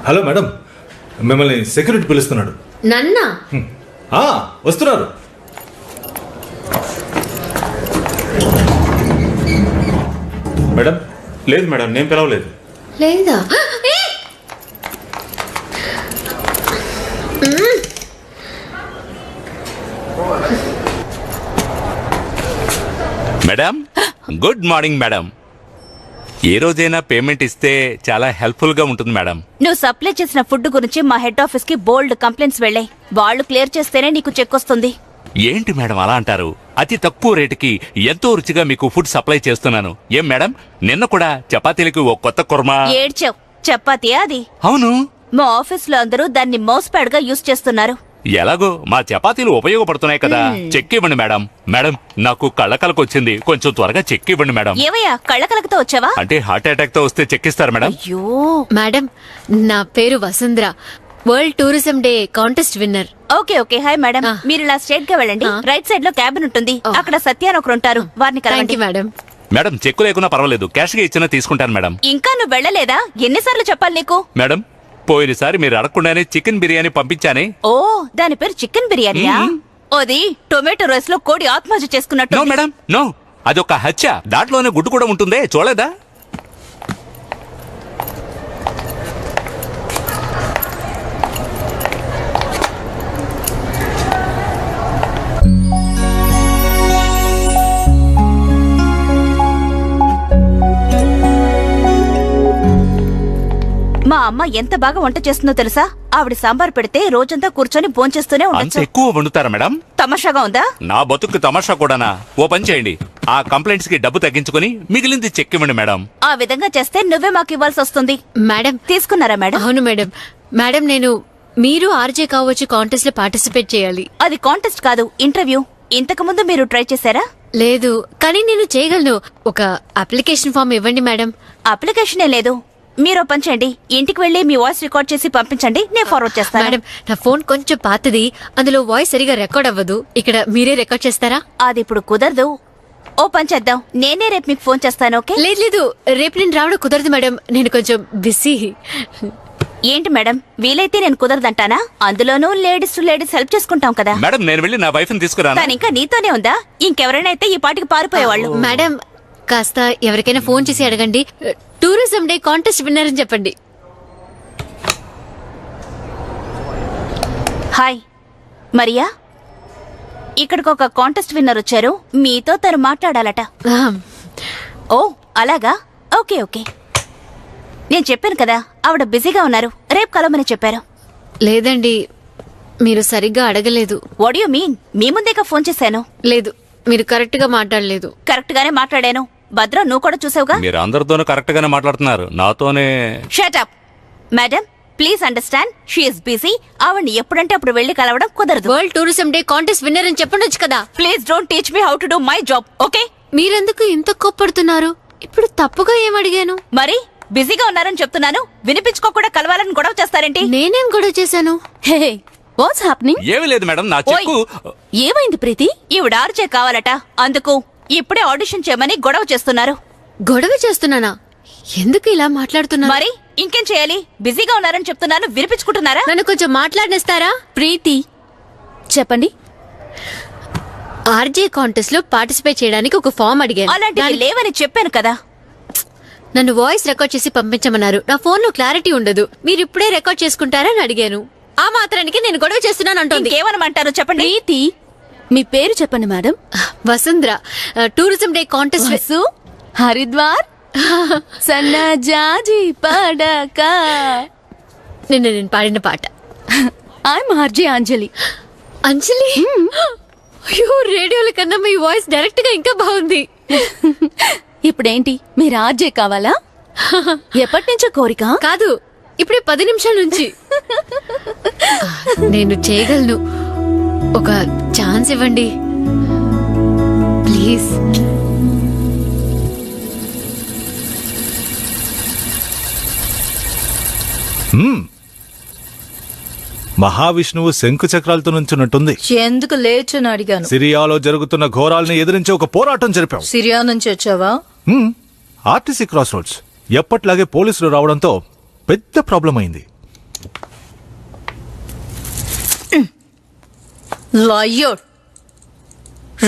Hello madam, మిమ్మల్ని security పిలుస్తున్నాడు. నన్నా? వస్తున్నారు. మేడం లేదు మేడం, నేను పిలవలేదు. లేదా? Madam, good morning madam. ఏ రోజైనా పేమెంట్ ఇస్తే చాలా హెల్ప్ఫుల్ గా ఉంటుంది మేడం. నువ్వు సప్లై చేసిన ఫుడ్ గురించి మా హెడ్ ఆఫీస్ కి బోల్డ్ కంప్లైంట్స్ వెళ్ళాయి. వాళ్ళు క్లియర్ చేస్తేనే నీకు చెక్ వస్తుంది. ఏంటి మేడం అలా అంటారు? అతి తక్కువ రేటుకి ఎంతో రుచిగా మీకు ఫుడ్ సప్లై చేస్తున్నాను. ఏం మేడం, నిన్న కూడా చపాతీలకు ఓ కొత్త కుర్మా. ఏడ్చావు. చపాతీయా అది? అవును. మా ఆఫీస్ లో అందరూ దాన్ని మౌస్ ప్యాడ్ గా యూజ్ చేస్తున్నారు. ఎలాగో మా చపాతీలు ఉపయోగపడుతున్నాయి కదా. చెక్ ఇవ్వండి మేడం. మేడం, నాకు కళ్ళకలకు వచ్చింది, కొంచెం త్వరగా చెక్ ఇవ్వండి మేడం. ఏవయ్యా, కళ్ళకలకతో వచ్చావా? అంటే హార్ట్ అటాక్ తో వస్తే చెక్ ఇస్తారు మేడం. అయ్యో మేడం, నా పేరు Vasundhara, world tourism day contest winner. Okay okay. Hi madam, మీరు ఇలా స్ట్రైట్ గా వెళ్ళండి. రైట్ సైడ్ లో క్యాబిన్ ఉంటుంది. అక్కడ సత్య అని ఒకరు ఉంటారు, వారిని కలవండి. మేడం. మేడం, చెక్కు లేకున్నా పర్వాలేదు, క్యాష్ గా ఇచ్చినా తీసుకుంటాను మేడం. ఇంకా నువ్వు వెళ్ళలేదా? ఎన్నిసార్లు చెప్పాలి నీకు? మేడం, పోయినసారి మీరు అడగకుండానే చికెన్ బిర్యానీ పంపించానే. ఓ, దాని పేరు చికెన్ బిర్యానీయా? అది టొమాటో రైస్ లో కోడి ఆత్మహత్య చేసుకున్నట్టు. నో మేడం, నో, అదొక హత్య. దాంట్లోనే గుడ్డు కూడా ఉంటుందే, చూడలేదా? మా అమ్మ ఎంత బాగా వంట చేస్తుందో తెలుసా? ఆవిడ సాంబార్ పెడితే రోజంతా కూర్చొని భోంచేస్తూనే అంత ఉండొచ్చు. ఎక్కువ వండుతారా మేడం? తమాషాగా ఉందా? నా బతుకు తమాషా కూడానా? ఓ పని చేయండి, ఆ కంప్లైంట్స్ కి డబ్బు తగ్గించుకుని మిగిలింది చెక్ ఇవ్వండి మేడం. ఆ విధంగా చేస్తే నువ్వే మాకు ఇవ్వాల్సి వస్తుంది. మేడం, తీసుకున్నారా మేడం? అవును మేడం. మేడం, మీరు ఆర్జే కావచ్చు కాంటెస్ట్ లో పార్టిసిపేట్ చేయాలి. అది కాంటెస్ట్ కాదు, ఇంటర్వ్యూ. ఇంతకు ముందు మీరు ట్రై చేశారా? లేదు, కానీ నేను చేయగలను. ఒక అప్లికేషన్ ఫామ్ ఇవ్వండి మేడం. అప్లికేషనే లేదు. మీరు పని చేయండి, ఇంటికి వెళ్లి మీ వాయిస్ రికార్డ్ చేసి పంపించండి, నేను ఫార్వర్డ్ చేస్తాను. మేడం, నా ఫోన్ కొంచెం పాతది, అందులో వాయిస్ సరిగా రికార్డ్ అవ్వదు. ఇక్కడ మీరే రికార్డ్ చేస్తారా? అది ఇప్పుడు కుదరదు. ఓ పని చేద్దాం, నేనే రేపు మీకు ఫోన్ చేస్తాను. ఓకే? లేదు లేదు, రేపు నేను రావడం కుదరదు మేడం, నేను కొంచెం బిజీ. ఏంటి మేడం, వీలైతే నేను కుదరదంటానా? అందులోనూ లేడీస్ టు లేడీస్ హెల్ప్ చేసుకుంటాం కదా. మేడం, నేను వెళ్ళి నా వైఫ్ ని తీసుకురాను. తను ఇంకా నీతోనే ఉందా? ఇంకెవరైనా అయితే ఈ పాటికి పారిపోయేవాళ్ళు. మేడం, కాస్త ఎవరికైనా ఫోన్ చేసి అడగండి, టూరిజం డే కాంటెస్ట్ విన్నర్ అని చెప్పండి. హాయ్ మరియా, ఇక్కడికి ఒక కాంటెస్ట్ విన్నర్ వచ్చారు, మీతో తను మాట్లాడాలట. ఓ అలాగా, ఓకే ఓకే. నేను చెప్పాను కదా, ఆవిడ బిజీగా ఉన్నారు, రేపు కలవమని చెప్పారు. లేదండి, మీరు సరిగ్గా అడగలేదు. What you mean? మీ ముందేగా ఫోన్ చేశాను. లేదు, మీరు కరెక్ట్ గా మాట్లాడలేదు. కరెక్ట్ గానే మాట్లాడాను. భద్ర, నువ్వు కూడా చూసావుగా. మీరు అందరితోనూ కరెక్ట్ గానే మాట్లాడుతున్నారు, నాతోనే. Shut up madam, please understand, she is busy. ఆవిడ్ని ఎప్పుడంటే అప్పుడు వెళ్లి కలవడం కుదరదు. World tourism day contest winner అని చెప్పండొచ్చు కదా. Please don't teach me how to do my job, okay? మీరెందుకు ఇంత కోప్పడుతున్నారు? ఇప్పుడు తప్పుగా ఏం అడిగాను? మరి బిజీగా ఉన్నారని చెప్తున్నాను, వినిపించుకోకుండా కలవాలని గొడవ చేస్తారేంటి? నేనేం గొడవ చేశాను? హే, వాట్స్ హ్యాపెనింగ్? ఏమీ లేదు మేడం, నా చెక్కు. ఏమైంది ప్రీతి? ఈవిడ ఆర్జే కావాలట, అందుకు ఇప్పుడే ఆడిషన్ చేయమని గొడవ చేస్తున్నారు. గొడవ చేస్తున్నానా? ఎందుకు ఇలా మాట్లాడుతున్నా? మరి ఇంకేం చేయాలి? బిజీగా ఉన్నారని చెప్తున్నాను, వినిపించుకుంటున్నారా? నన్ను కొంచెం మాట్లాడిస్తారా? ప్రీతి చెప్పండి. ఆర్జే కాంటెస్ట్ లో పార్టిసిపేట్ చేయడానికి ఒక ఫామ్ అడిగాను. అలాంటివి లేవని చెప్పాను కదా. నన్ను వాయిస్ రికార్డ్ చేసి పంపించమన్నారు. నా ఫోన్ లో క్లారిటీ ఉండదు, మీరు ఇప్పుడే రికార్డ్ చేసుకుంటారని అడిగాను. ఆ మాత్రానికి నేను గొడవ చేస్తున్నాను అంటోంది. ఏమనమంటారు చెప్పండి. ప్రీతి, మీ పేరు చెప్పండి madam. Vasundhara, tourism day contest. Haridwar సన్నజాజి పడక. నిన్న నేను పాడిన పాట. ఐఎమ్ ఆర్జే అంజలి. అంజలి? అయ్యో, రేడియోల కన్నా మీ వాయిస్ డైరెక్ట్ గా ఇంకా బాగుంది. ఇప్పుడేంటి, మీరు ఆర్జే కావాలా? ఎప్పటి నుంచో కోరిక? కాదు, ఇప్పుడే 10 నిమిషాల నుంచి. నేను చేయగలను, ఒక ఛాన్స్ ఇవ్వండి ప్లీజ్. మహావిష్ణువు శంకు చక్రాలతో నుంచున్నట్టుంది. ఎందుకు లేచని అడిగాను. సిరియాలో జరుగుతున్న ఘోరాలను ఎదిరించి ఒక పోరాటం జరిపాం. సిరియా నుంచి వచ్చావా? ఆర్టీసీ క్రాస్ రోడ్స్ ఎప్పట్లాగే పోలీసులు రావడంతో పెద్ద ప్రాబ్లం అయింది. లయ్యోర్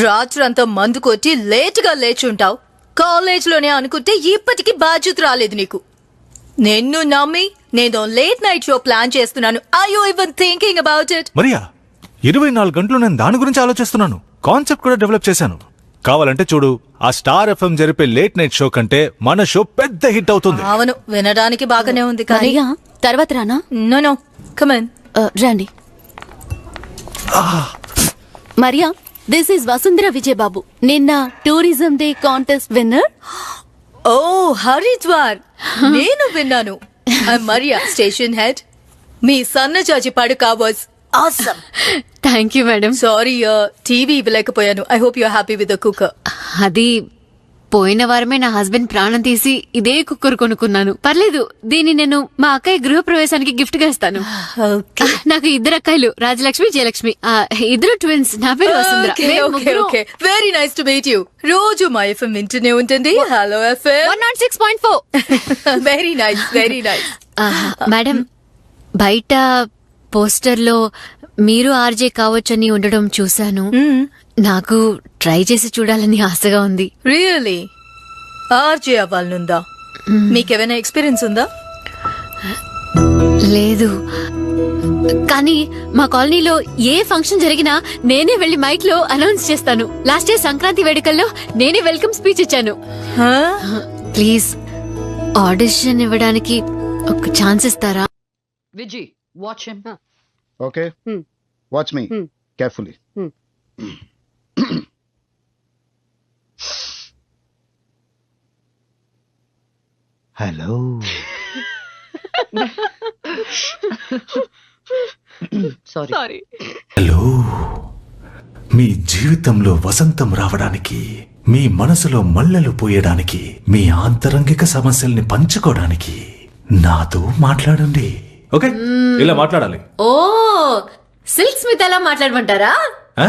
రాత్రంతా మందు కొట్టి లేటుగా లేచుంటావు. కాలేజ్లోనే అనుకుంటే ఇప్పటికీ బాధ్యత రాలేదు నీకు. నిన్ను నమ్మి నేను లేట్ నైట్ షో ప్లాన్ చేస్తున్నాను. I you even thinking about it? Mariya 24 గంటలు నేను దాని గురించి ఆలోచిస్తున్నాను. కాన్సెప్ట్ కూడా డెవలప్ చేశాను. కావాలంటే చూడు, ఆ స్టార్ ఎఫ్ఎం జరిపే లేట్ నైట్ షో కంటే మన షో పెద్ద హిట్ అవుతుంది. అవును, వినడానికి బాగానే ఉంది కానీ మరియా తర్వాత రానా? No come on. రండి. Maria, this is Vasundhara Vijayababu, నిన్న tourism day contest winner. Oh Haridwar, నేను విన్నాను. Maria, station head. మీ సన్నజాజి పడుక was awesome. Thank you madam. Sorry, TV ఇవ్వలేకపోయాను. I hope you happy with the cooker. అది పోయిన వారమే నా హస్బెండ్ ప్రాణం తీసి ఇదే కుక్కర్ కొనుక్కున్నాను. పర్లేదు, దీన్ని నేను మా అక్కయ్య గృహప్రవేశానికి గిఫ్ట్ గా ఇస్తాను. ఓకే నాకు 2 అక్కయ్యలు, రాజలక్ష్మి, జయలక్ష్మి. ఇద్దరు ట్విన్స్. నా పేరు వసుంధర. మేము ముగ్గురం very nice to meet you. రోజు మా ఎఫ్ఎం వింటూనే ఉంటుంది. Hello FM 106.4. Very nice, very nice. Madam, బయట పోస్టర్లో మీరు ఆర్జే కావచ్చని ఉండడం చూశాను. నాకు ట్రై చేసి చూడాలని ఆశగా ఉంది. రియలీ ఆర్జే అవ్వాలనుందా? మీకేమైనా ఎక్స్పీరియన్స్ ఉందా? లేదు, కానీ మా కాలనీలో ఏ ఫంక్షన్ జరిగినా నేనే వెళ్లి మైక్ లో అనౌన్స్ చేస్తాను. లాస్ట్ ఇయర్ సంక్రాంతి వేడుకల్లో నేనే వెల్కమ్ స్పీచ్ ఇచ్చాను. ప్లీజ్ ఆడిషన్ ఇవ్వడానికి ఒక ఛాన్స్ ఇస్తారా? Vijay, watch him. Okay? Watch me carefully. Hello. Sorry. Hello, మీ జీవితంలో వసంతం రావడానికి, మీ మనసులో మల్లెలు పోయడానికి, మీ ఆంతరంగిక సమస్యల్ని పంచుకోవడానికి నాతో మాట్లాడండి. ఓకే, ఇలా మాట్లాడాలి. ఓ, సిల్క్ స్మిత్ అలా మాట్లాడమంటారా? ఆ?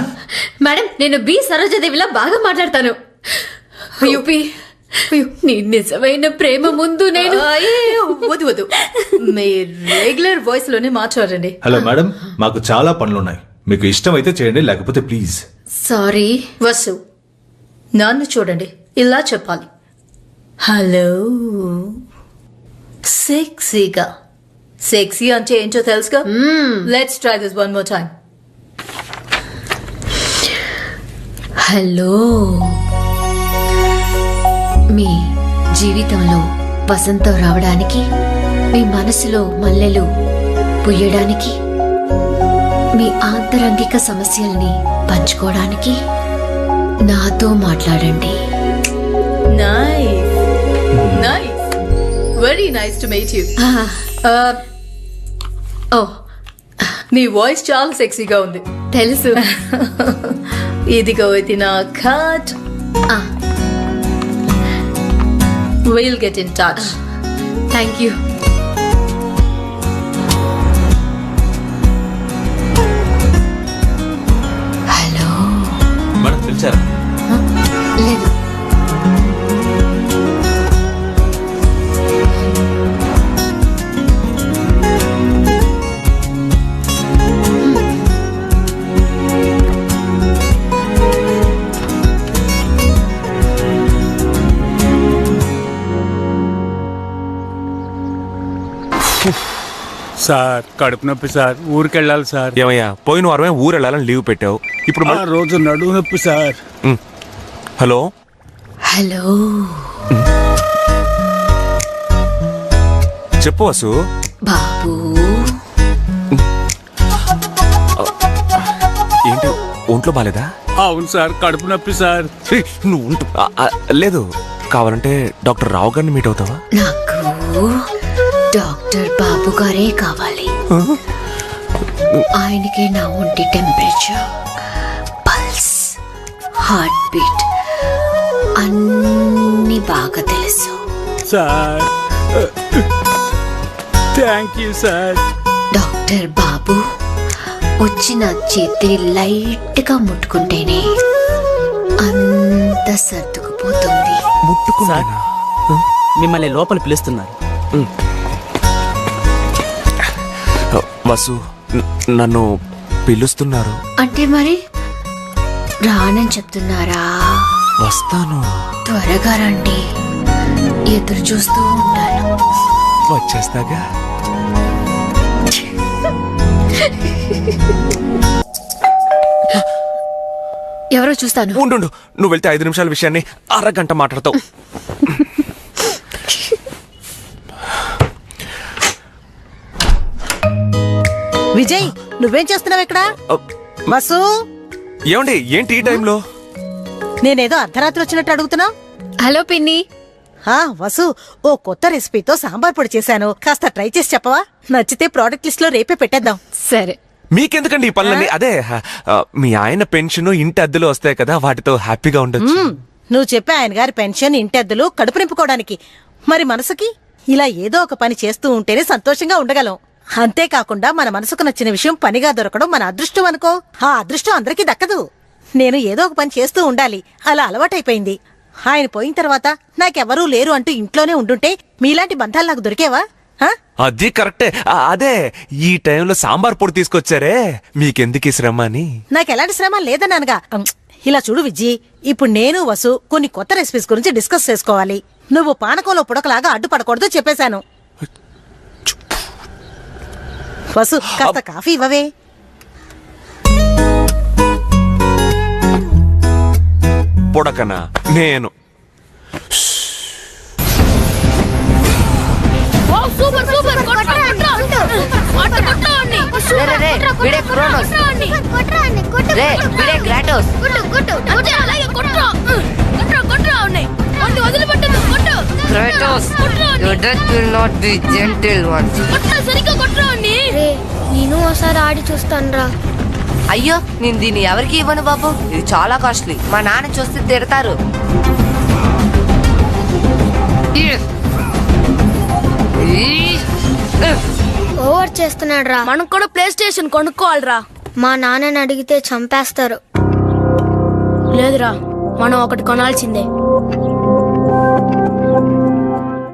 మేడం, నేను బి సరోజాదేవిలా బాగా మాట్లాడతాను. యూపీ, నీ నిజమైన ప్రేమ ముందు నేను వద్దు, మీ రెగ్యులర్ వాయిస్ లోనే మాట్లాడండి. హలో మేడం, మాకు చాలా పనులున్నాయి. మీకు ఇష్టమైతే చేయండి, లేకపోతే ప్లీజ్. సారీ. వసు, నన్ను చూడండి, ఇలా చెప్పాలి. హలో, సెక్సీగా. సెక్సీ అంటే ఏంటో తెలుసుగా? Let's try this one more time. Hello, మీ జీవితంలో వసంతం రావడానికి, మీ మనసులో మల్లెలు పుయ్యడానికి, మీ ఆంతరంగిక సమస్యల్ని పంచుకోవడానికి నాతో మాట్లాడండి. Nice, nice, very nice to meet you. ఓ, మీ వాయిస్ చాలా సెక్సీగా ఉంది. తెలుసు. ఇదిగో ఇది నా card. We'll get in touch. Thank you. Hello. Madam పిలిచారా? లేదు. సార్ కడుపు నొప్పి సార్, ఊరికెళ్ళాలి సార్. ఏమయ్యా, పోయిన వారమే ఊరు వెళ్ళాలని లీవ్ పెట్టావు. ఇప్పుడు ఆ రోజు నడువు నొప్పి సార్. Hello hello. చెప్పు వసు. బాబు, ఏంటి, ఒంట్లో బాలేదా? అవును సార్, కడుపు నొప్పి సార్. ఏయ్, నువ్వు లేదు, కావాలంటే డాక్టర్ రావు గారిని మీట్ అవుతావా? నాకు డాక్టర్ బాబు గారే కావాలి. ఆయనకే నా ఒంటి టెంపరేచర్, పల్స్, హార్ట్ బీట్ అన్ని బాగా తెలుసు. Sir thank you sir. Doctor Babu వచ్చి నా చేతి లైట్ గా ముట్టుకుంటేనే అంత సర్దుకుపోతుంది. ముట్టుకున్నానా? మిమ్మల్ని లోపల పిలుస్తున్నారు. వసు, నన్ను పిలుస్తున్నారు. అంటే మరి రానని చెప్తున్నారా? వస్తాను. త్వరగా రండి, ఎదురు చూస్తూ ఉంటాను. వచ్చేస్తాగా. ఎవరో చూస్తాను. ఉండు, నువ్వు వెళ్తే 5 నిమిషాల విషయాన్ని అరగంట మాట్లాడతావు. విజయ్, నువ్వేం చేస్తున్నావు ఇక్కడ? వసు, ఏమండి, ఏంటి ఈ టైంలో? నేనేదో అర్ధరాత్రి వచ్చినట్టు అడుగుతున్నా. హలో పిన్ని. వసు, ఓ కొత్త రెసిపీతో సాంబార్ పొడి చేశాను, కాస్త ట్రై చేసి చెప్పవా? నచ్చితే ప్రోడక్ట్ లిస్ట్ లో రేపే పెట్టేద్దాం. సరే. మీకెందుకండి ఈ పనులన్నీ? అదే మీ ఆయన పెన్షన్, ఇంటి అద్దెలు వస్తాయి కదా, వాటితో హ్యాపీగా ఉండొచ్చు. నువ్వు చెప్పే ఆయన గారి పెన్షన్, ఇంటెద్దులు కడుపు నింపుకోవడానికి. మరి మనసుకి ఇలా ఏదో ఒక పని చేస్తూ ఉంటేనే సంతోషంగా ఉండగలం. అంతేకాకుండా మన మనసుకు నచ్చిన విషయం పనిగా దొరకడం మన అదృష్టం అనుకో. ఆ అదృష్టం అందరికీ దక్కదు. నేను ఏదో ఒక పని చేస్తూ ఉండాలి, అలా అలవాటైపోయింది. ఆయన పోయిన తర్వాత నాకెవరూ లేరు అంటూ ఇంట్లోనే ఉండుంటే మీలాంటి బంధాలు నాకు దొరికేవా? అది కరెక్టే. అదే ఈ టైంలో సాంబార్ పొడి తీసుకొచ్చారే, మీకెందుకు ఈ శ్రమ అని. నాకెలాంటి శ్రమ లేదన్నానుగా. ఇలా చూడు విజ్జి, ఇప్పుడు నేను వసు కొన్ని కొత్త రెసిపీస్ గురించి డిస్కస్ చేసుకోవాలి. నువ్వు పానకంలో పుడకలాగా అడ్డుపడకూడదు చెప్పేశాను. వసు, కాస్త కాఫీ ఇవ్వవే. పొడకనా? నేను సూపర్ సూపర్ నేను ఒకసారి ఆడి చూస్తాను రా. అయ్యో, నేను దీన్ని ఎవరికి ఇవ్వను బాబు, ఇది చాలా కాస్ట్లీ. మా నాన్న చూస్తే తిడతారు. ఓవర్ చేస్తున్నాడు రా. మనం కూడా ప్లే స్టేషన్ కొనుక్కోవాలిరా. మా నాన్నని అడిగితే చంపేస్తారు. లేదురా, మనం ఒకటి కొనాల్సిందే.